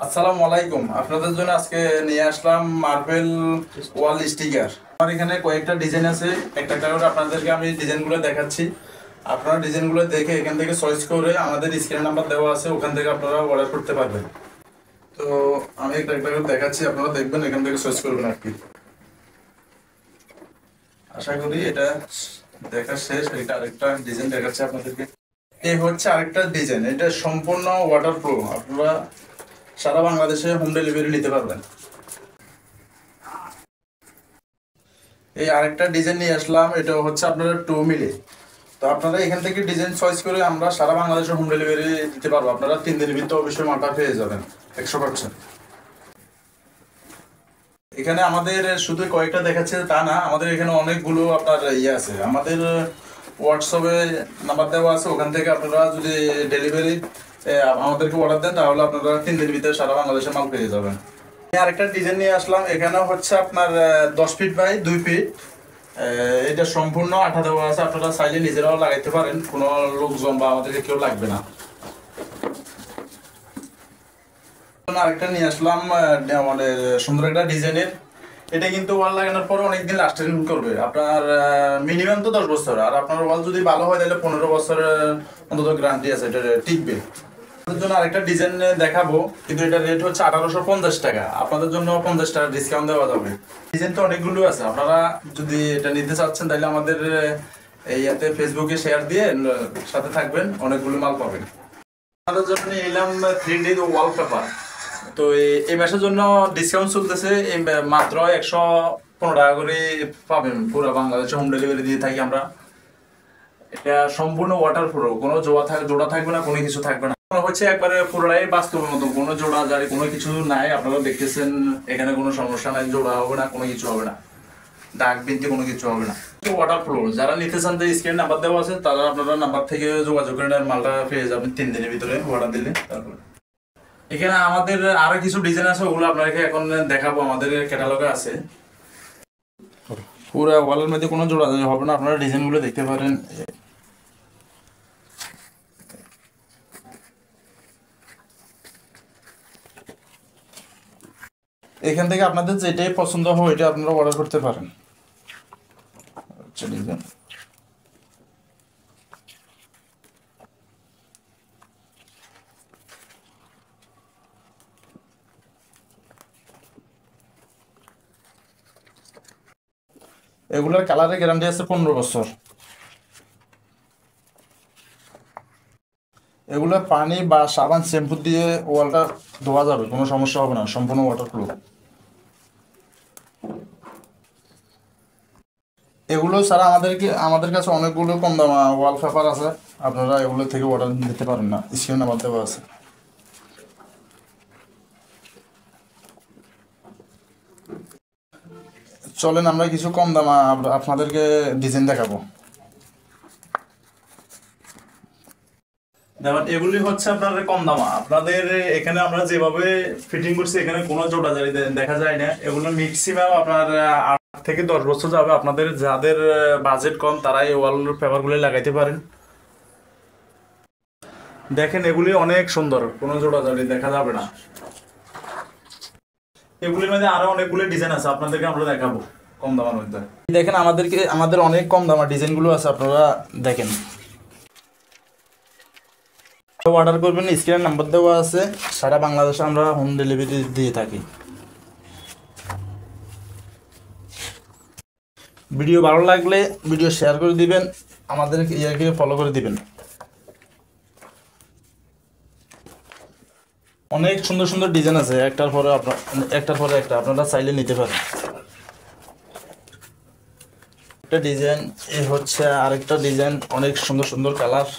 আসসালামু আলাইকুম। আপনাদের জন্য আজকে নিয়ে আসলাম মার্বেল ওয়াল স্টিকার। আমার এখানে কয়েকটা ডিজাইন আছে, একটা একটা করে আপনাদেরকে আমি ডিজাইনগুলো দেখাচ্ছি। আপনারা ডিজাইনগুলো দেখে এখান থেকে চয়েস করে আমাদের স্ক্রিন নাম্বার দেওয়া আছে, ওখান থেকে আপনারা অর্ডার করতে পারবেন। তো আমি একটা একটা করে দেখাচ্ছি, আপনারা দেখবেন, এখান থেকে চয়েস করবেন আর কি। আশা করি এটা দেখা শেষ। এটা আরেকটা ডিজাইন দেখাচ্ছি আপনাদেরকে। এই হচ্ছে আরেকটা ডিজাইন, এটা সম্পূর্ণ ওয়াটারপ্রুফ। আপনারা সারা বাংলাদেশে হোম ডেলিভারি নিতে পারবেন। এই আরেকটা ডিজাইন নিয়ে আসলাম, এটা হচ্ছে আপনারা 2 মিলি। তো আপনারা এখান থেকে ডিজাইন চয়েস করে আমরা সারা বাংলাদেশে হোম ডেলিভারি দিতে পারবো। আপনারা 3 দিনের ভিতরে অবশ্যই মালটা পেয়ে যাবেন 100%। এখানে আমাদের শুধু কয়েকটা দেখাচ্ছে তা না, আমাদের এখানে অনেকগুলো আপনার ইয়ে আছে। আমাদের হোয়াটসঅ্যাপে নাম্বার দেওয়া আছে, ওখান থেকে আপনারা যদি ডেলিভারি আমাদেরকে অর্ডার দেন তাহলে আপনারা 3 দিনের ভিতরে সারা বাংলাদেশে মাল পেয়ে যাবেন। আরেকটা ডিজাইন নিয়ে আসলাম, এখানে হচ্ছে আপনার 10 ফিট বাই 2 ফিট। এটা সম্পূর্ণ আঠা দেওয়া আছে, আপনারা চাইলে নিজেরাও লাগাইতে পারেন, কোনো লোকজন বা আমাদেরকে কেউ লাগবে না। আরেকটা নিয়ে আসলাম মানে সুন্দর একটা ডিজাইনের। এটা কিন্তু ওয়াল লাগানোর পর অনেকদিন লাস্টিং করবে, আপনার মিনিমাম তো 10 বছর। আর আপনার ওয়াল যদি ভালো হয় তাহলে 15 বছর অন্তত গ্যারান্টি আছে, এটা টিকবে। আপনাদের জন্য আরেকটা ডিজাইন দেখাবো, কিন্তু এটা রেট হচ্ছে 1850 টাকা। আপনাদের জন্য 50 টাকা ডিসকাউন্ট দেওয়া যাবে। ডিজাইন তো অনেকগুলো আছে, আপনারা যদি এটা নিতে চাচ্ছেন তাহলে আমাদের ইয়াতে ফেসবুকে শেয়ার দিয়ে সাথে থাকবেন, অনেকগুলো মাল পাবেন। আপনাদের জন্য এলাম 3D ওয়ালপেপার। তো এই মাসের জন্য ডিসকাউন্ট চলতেছে, মাত্র 115 টাকা করে পাবেন। পুরো বাংলাদেশে হোম ডেলিভারি দিয়ে থাকি আমরা। এটা সম্পূর্ণ ওয়াটারপ্রুফ, কোনো জোড়া থাকবে না, কোনো কিছু থাকবে না। হচ্ছে একবারে পুরোটাই বাস্তবের মতো, কোনো জোড়া জারি কোনো কিছু নাই। আপনারা দেখতেছেন এখানে কোনো সমস্যা নাই, জোড়া হবে না, কোনো কিছু হবে না, দাগ বিনতে কোনো কিছু হবে না। ওয়াটারপ্রুফ যারা নিতে চান, যে স্ক্রিন নাম্বার দেওয়া আছে, তারা আপনারা নাম্বার থেকে যোগাযোগ করে মালটা পেয়ে যাবেন 3 দিনের ভিতরে অর্ডার দিলে। তারপরে এখানে আমাদের আরো কিছু ডিজাইন আছে, ওগুলো আপনাকে এখন দেখাবো, আমাদের ক্যাটালগে আছে। পুরো ওয়ালের মধ্যে কোনো জোড়া হবে না, আপনারা ডিজাইনগুলো দেখতে পারেন। এখান থেকে আপনাদের যেটাই পছন্দ হয় এটা আপনারা অর্ডার করতে পারেন। আচ্ছা, ডিজাইন এগুলোর কালারের গ্যারান্টি আছে 15 বছর। এগুলো পানি বা সাবান শ্যাম্পু দিয়ে ওয়ালটা ধোয়া যাবে, কোনো সমস্যা হবে না, সম্পূর্ণ ওয়াটারপ্রুফ। এগুলো ছাড়া আমাদের কাছে অনেকগুলো কম দামা ওয়ালপেপার আছে, আপনারা এগুলো থেকে অর্ডার দিতে পারেন না, স্ক্রিন নাম্বার দেওয়া আছে। চলেন আমরা কিছু কম দামা আপনাদেরকে ডিজাইন দেখাবো। যেমন এগুলি হচ্ছে আপনার কম দামা। আপনাদের এখানে আমরা যেভাবে ফিটিং করছি, এখানে কোনো জোড়াজারি দেখা যায় না। এগুলো ম্যাক্সিমাম আপনার 8 থেকে 10 বছর যাবে। আপনাদের যাদের বাজেট কম তারা এই ওয়াল পেপারগুলো লাগাইতে পারেন। দেখেন এগুলি অনেক সুন্দর, কোনো জোড়াজারি দেখা যাবে না। এগুলির মধ্যে আরো অনেকগুলো ডিজাইন আছে, আপনাদেরকে আমরা দেখাবো কম দামের মধ্যে। দেখেন আমাদের অনেক কম দামের ডিজাইনগুলো আছে, আপনারা দেখেন। অর্ডার করবেন, স্ক্রিনের নাম্বার দেওয়া আছে, সারা বাংলাদেশে আমরা হোম ডেলিভারি দিয়ে থাকি। ভিডিও ভালো লাগলে ভিডিও শেয়ার করে দিবেন, আমাদের ইয়াকে ফলো করে দিবেন। অনেক সুন্দর সুন্দর ডিজাইন আছে, একটার পরে একটা আপনারা চাইলে নিতে পারেন। একটা ডিজাইন এ হচ্ছে আরেকটা ডিজাইন, অনেক সুন্দর সুন্দর কালার,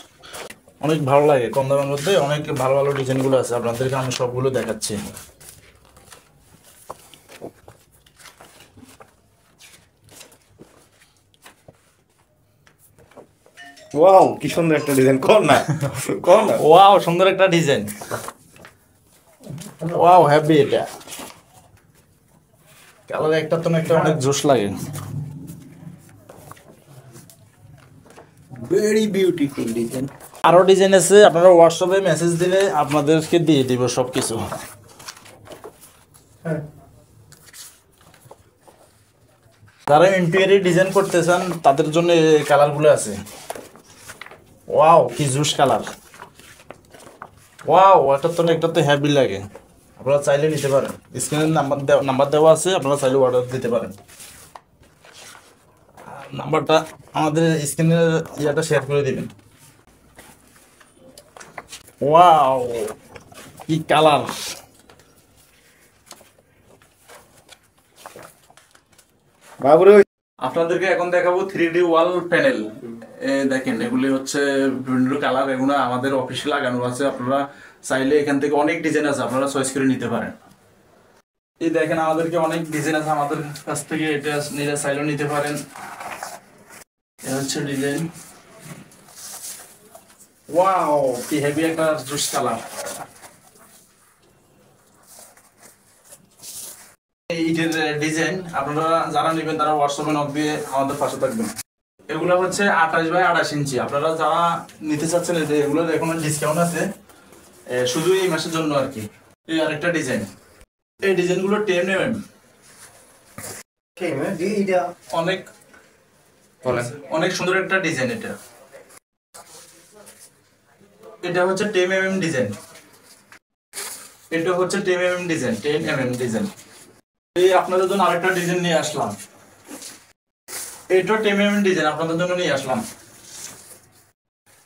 অনেক ভালো লাগে। কম দামের মধ্যে অনেক ভালো ভালো ডিজাইনগুলো আছে, আপনাদেরকে আমি সবগুলো দেখাচ্ছি। ওয়াও, কি সুন্দর একটা ডিজাইন! কোন না ওয়াও, সুন্দর একটা ডিজাইন। Wow, happy. এটা কালার একটা তো একটা অনেক জোশ লাগে। Very beautiful design. আরো ডিজাইন আছে, আপনারা হোয়াটসঅ্যাপে মেসেজ দিলে আপনাদেরকে দিয়ে দিব সবকিছু। যারা ইন্টেরিয়র ডিজাইন করতে চান তাদের জন্য এই কালারগুলো আছে। ওয়াও কি জুস কালার, ওয়াও একটা তো হেভি লাগে। আপনারা চাইলে নিতে পারেন, স্ক্রিনের নাম্বার দেওয়া আছে, আপনারা চাইলে অর্ডার দিতে পারেন। নাম্বারটা আমাদের স্ক্রিনের ইয়াটা শেয়ার করে দিবেন। ওয়াও কি কালার, বাবুরে আপনাদেরকে এখন দেখাবো 3D ওয়াল প্যানেল। দেখেন এগুলি হচ্ছে বিভিন্ন কালার, এগুলো আমাদের অফিসে লাগানো আছে। আপনারা চাইলে এখান থেকে অনেক ডিজাইন আছে, আপনারা চয়েস করে নিতে পারেন। এই দেখেন আমাদেরকে অনেক ডিজাইন আছে আমাদের কাছ থেকে, এটা নিজে চাইলেও নিতে পারেন। এটা হচ্ছে ডিজাইন, ওয়াও কি হেভি একটা জুস কালার। এইটার ডিজাইন আপনারা যারা নেবেন তারা হোয়াটসঅ্যাপে নক দিয়ে আমাদের পাশে থাকবেন। এগুলো হচ্ছে 28x28 ইঞ্চি। আপনারা যারা নিতে চাচ্ছেন এগুলো এখন ডিসকাউন্ট আছে শুধু এই মাসের জন্য আর কি। এই আরেকটা ডিজাইন, এই ডিজাইনগুলো 10mm, অনেক অনেক সুন্দর একটা ডিজাইন। এটা হচ্ছে 10mm ডিজাইন, এটা হচ্ছে 10mm ডিজাইন, 10mm ডিজাইন। এই আপনাদের জন্য আরেকটা ডিজাইন নিয়ে আসলাম, এটা 10mm ডিজাইন আপনাদের জন্য নিয়ে আসলাম।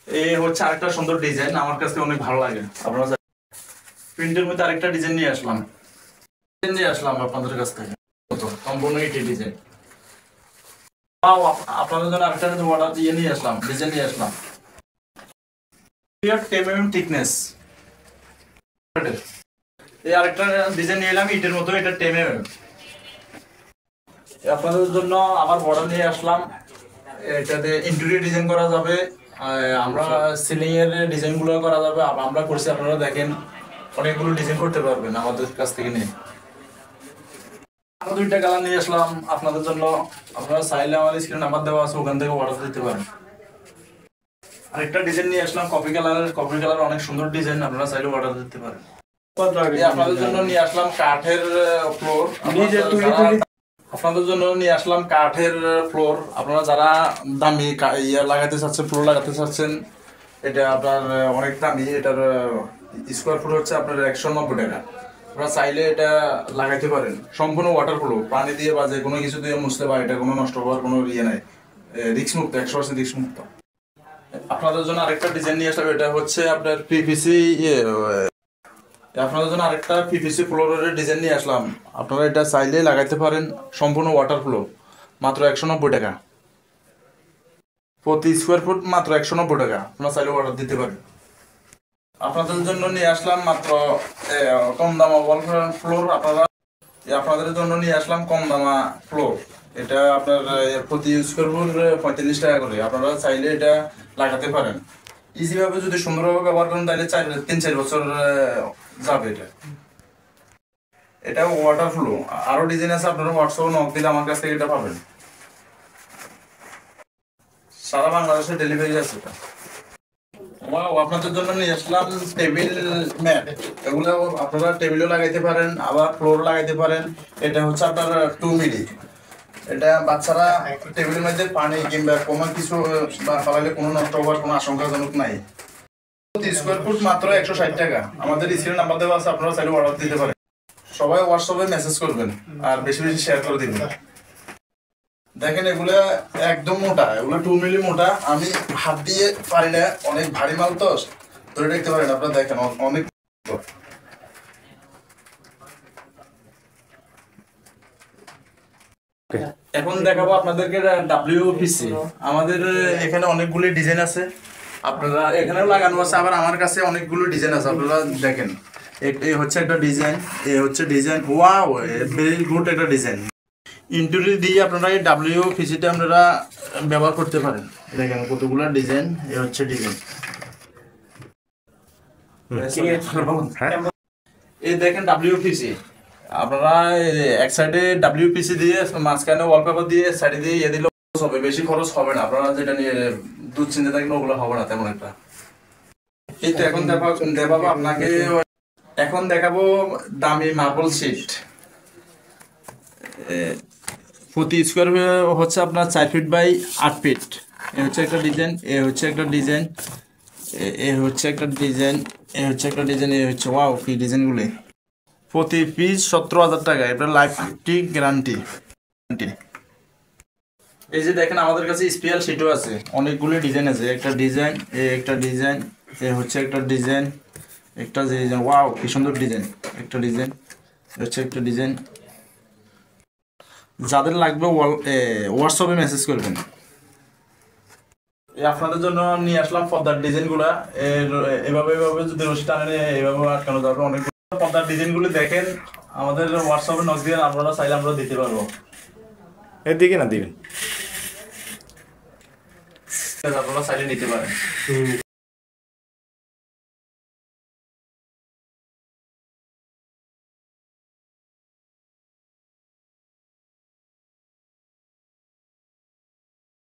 এই হচ্ছে আরেকটা সুন্দর ডিজাইন, আমার কাছে অনেক ভালো লাগে। আপনারা প্রিন্টের মধ্যে আরেকটা ডিজাইন নিয়ে আসলাম আপনাদের কাছ থেকে, সম্পূর্ণ এইটি ডিজাইন। আপনাদের জন্য আরেকটা অর্ডার দিয়ে নিয়ে আসলাম, ডিজাইন নিয়ে আসলাম। 10mm থিকনেস, এই আরেকটা ডিজাইন নিয়ে এলাম ইটের মতো, এটা 10mm। আপনাদের জন্য আবার বর্ডার নিয়ে আসলাম, এটাতে ইন্টেরিয়র ডিজাইন করা যাবে, আমরা সিলিং এর ডিজাইন গুলো করা যাবে। আমরা করছি, আপনারা দেখেন অনেকগুলো ডিজাইন করতে পারবেন আমাদের কাছ থেকে নিয়ে। আরো দুইটা কালার নিয়ে আসলাম আপনাদের জন্য, আপনারা চাইলে আমাদের স্ক্রিনে নাম্বার দেওয়া আছে, ওখান থেকে অর্ডার দিতে পারেন। আরেকটা ডিজাইন নিয়ে আসলাম কফি কালার, অনেক সুন্দর ডিজাইন, আপনারা চাইলে অর্ডার দিতে পারেন। আপনাদের জন্য নিয়ে আসলাম কাঠের ফ্লোর, আপনাদের জন্য নিয়ে আসলাম কাঠের ফ্লোর। আপনারা যারা দামি লাগাতে চাচ্ছেন, ফ্লোর লাগাতে চাচ্ছেন, এটা আপনার অনেক দামি। এটার স্কোয়ার ফুট হচ্ছে আপনার 190 টাকা। আপনারা চাইলে এটা লাগাইতে পারেন, সম্পূর্ণ ওয়াটার প্রুফ, পানি দিয়ে বা যে কোনো কিছু দিয়ে মুছতে পারে, এটা কোনো নষ্ট হওয়ার কোনো ইয়ে নাই, রিস্ক মুক্ত, 100% রিস্ক মুক্ত। আপনাদের জন্য আরেকটা ডিজাইন নিয়ে আসলাম, এটা হচ্ছে আপনার পিভিসি, আপনাদের জন্য আরেকটা পিভিসি ফ্লোরের ডিজাইন নিয়ে আসলাম। আপনারা এটা চাইলে লাগাইতে পারেন, সম্পূর্ণ ওয়াটার ফ্লো, মাত্র 190 টাকা প্রতি স্কোয়ার ফুট, মাত্র 190 টাকা। আপনারা চাইলে অর্ডার দিতে পারেন। আপনাদের জন্য নিয়ে আসলাম মাত্র কম দামা ওয়াল ফ্লোর। আপনাদের জন্য নিয়ে আসলাম কম দামা ফ্লোর, এটা আপনার প্রতি স্কোয়ার ফুট 45 টাকা করে। আপনারা চাইলে এটা লাগাতে পারেন ইজি ভাবে, যদি সুন্দরভাবে ব্যবহার করেন তাহলে 3-4 বছর যাবে। এটা ওয়াটার ফ্লো। আরো ডিজাইন আছে, আপনারা হোয়াটসঅ্যাপে নক দিলে আমার কাছ থেকে এটা পাবেন। সারা বাংলাদেশে ডেলিভারি আছে এটা। ওয়াও, আপনাদের জন্য নিয়ে আসলাম টেবিল ম্যাট। এগুলো আপনারা টেবিলও লাগাইতে পারেন, আবার ফ্লোর লাগাইতে পারেন। এটা হচ্ছে আপনার 2 মিলি। এটা বাচ্চারা টেবিলের মধ্যে পানি কিংবা কোনো কিছু ফালাইলে কোনো নষ্ট হওয়ার কোনো আশঙ্কাজনক নাই। স্কোয়ার ফুট মাত্র 160 টাকা। আমাদের স্ক্রিনে নাম্বার দেওয়া আছে, আপনারা চাইলে অর্ডার দিতে পারেন। সবাই হোয়াটসঅ্যাপে মেসেজ করবেন আর বেশি বেশি শেয়ার করে দিবেন। দেখেন এগুলো একদম মোটা, এগুলো 2 মিলি মোটা। আমি হাত দিয়ে পারি না, অনেক ভারী মাল তো, ধরে দেখতে পারেন আপনারা। দেখেন অনেক। এখন দেখাবো আপনাদেরকে WPC। আমাদের এখানে অনেকগুলো ডিজাইন আছে, আপনারা এখানেও লাগানো আছে, আবার আমার কাছে অনেকগুলো ডিজাইন আছে। আপনারা দেখেন, এই হচ্ছে একটা ডিজাইন, এই হচ্ছে ডিজাইন। ওয়াও, ভেরি গুড একটা ডিজাইন। ইন্টেরিয়র দিয়ে আপনারা এই WPC-টা আপনারা ব্যবহার করতে পারেন। দেখেন কতগুলো ডিজাইন, এই হচ্ছে ডিজাইন। এই দেখেন WPC, আপনারা এক সাইডে WPC দিয়ে মাঝখানে ওয়ালপেপার দিয়ে সাইডে দিয়ে দিলে হবে, বেশি খরচ হবে না। আপনারা যেটা নিয়ে দুধ চিনতে থাকলে ওগুলো হবে না তেমন একটা। এই তো এখন দেখাবো আপনাকে, এখন দেখাবো দামি মার্বেল শিট। প্রতি স্কোয়ার হচ্ছে আপনার 4 ফিট বাই 8 ফিট। এ হচ্ছে একটা ডিজাইন, এ হচ্ছে একটা ডিজাইন, এ হচ্ছে একটা ডিজাইন, এ হচ্ছে একটা ডিজাইন, এ হচ্ছে ওয়াও কি ডিজাইনগুলি। প্রতি পিস 17,000 টাকা। এটা লাইফটি গ্যারান্টি। এই যে দেখেন আমাদের কাছে স্পেশাল শিটও আছে, অনেকগুলো ডিজাইন আছে। একটা ডিজাইন, এ একটা ডিজাইন, এ হচ্ছে একটা ডিজাইন, একটা ডিজাইন, ওয়াও কি সুন্দর ডিজাইন, একটা ডিজাইন, হচ্ছে একটা ডিজাইন। যাদের লাগবে হোয়াটসঅ্যাপে মেসেজ করবেন। এই আপনাদের জন্য নিয়ে আসলাম পর্দার ডিজাইনগুলা। এভাবে এভাবে যদি রশি টানেন এভাবে আটকানো যাবে। অনেকগুলো পর্দার ডিজাইনগুলো দেখেন, আমাদের হোয়াটসঅ্যাপে নক দিয়ে আপনারা চাইলে আমরা দিতে পারবো। এদিকে না দিবেন, আপনারা চাইলে নিতে পারেন।